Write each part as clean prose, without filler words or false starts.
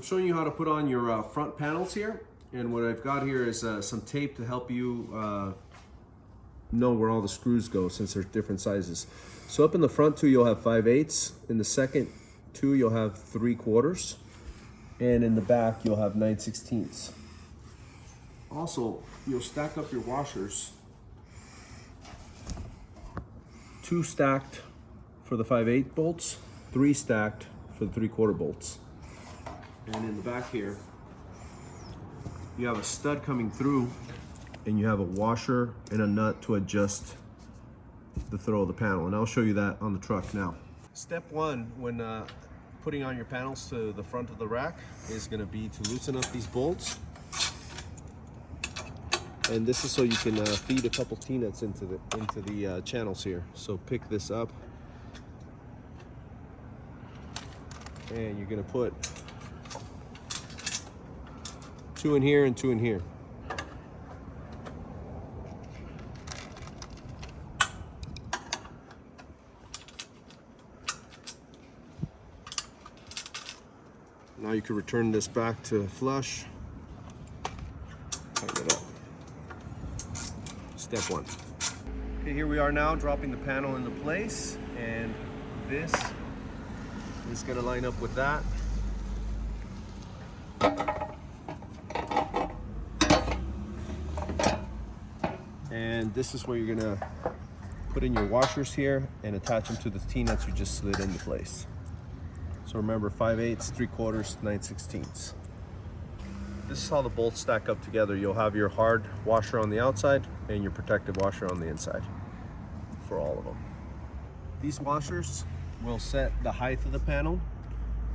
I'm showing you how to put on your front panels here, and what I've got here is some tape to help you know where all the screws go, since they're different sizes. So up in the front two you'll have 5/8, in the second two you'll have 3/4, and in the back you'll have 9/16. Also, you'll stack up your washers, 2 stacked for the 5/8 bolts, 3 stacked for the 3/4 bolts. And in the back here, you have a stud coming through, and you have a washer and a nut to adjust the throw of the panel. And I'll show you that on the truck now. Step one when putting on your panels to the front of the rack is going to be to loosen up these bolts. And this is so you can feed a couple T-nuts into the channels here. So pick this up, and you're going to put 2 in here and 2 in here. Now you can return this back to flush. Tighten it up. Step 1. Okay, here we are now dropping the panel into place, and this is going to line up with that. And this is where you're going to put in your washers here and attach them to the T-nuts you just slid into place. So remember, 5/8, 3/4, 9/16. This is how the bolts stack up together. You'll have your hard washer on the outside and your protective washer on the inside for all of them. These washers will set the height of the panel.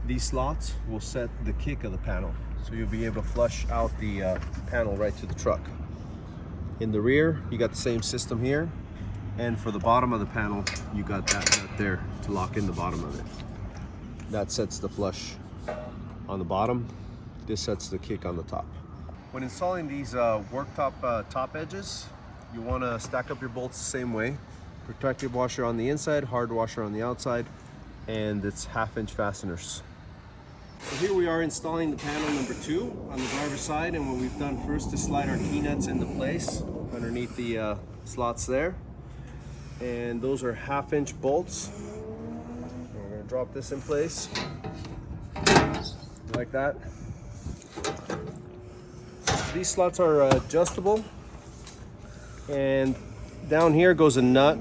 These slots will set the kick of the panel. So you'll be able to flush out the panel right to the truck. In the rear, you got the same system here. And for the bottom of the panel, you got that nut there to lock in the bottom of it. That sets the flush on the bottom. This sets the kick on the top. When installing these worktop top edges, you want to stack up your bolts the same way. Protective washer on the inside, hard washer on the outside, and it's 1/2-inch fasteners. So here we are installing the panel number 2 on the driver's side, and what we've done first is slide our T-nuts into place underneath the slots there. And those are 1/2-inch bolts. We're going to drop this in place like that. These slots are adjustable, and down here goes a nut,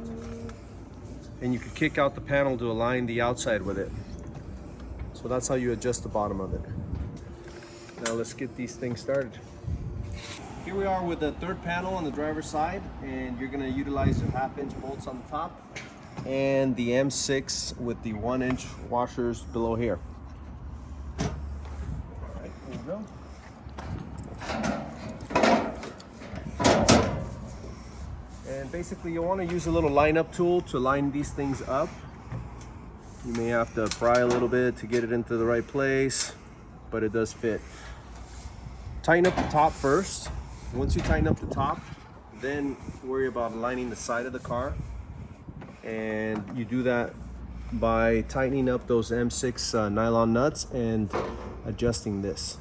and you can kick out the panel to align the outside with it. So that's how you adjust the bottom of it. Now let's get these things started. Here we are with the 3rd panel on the driver's side, and you're going to utilize your 1/2-inch bolts on the top and the M6 with the 1-inch washers below here. All right, here we go. And basically you want to use a little line-up tool to line these things up. You may have to pry a little bit to get it into the right place, but it does fit. Tighten up the top first. Once you tighten up the top, then worry about lining the side of the car. And you do that by tightening up those M6 nylon nuts and adjusting this.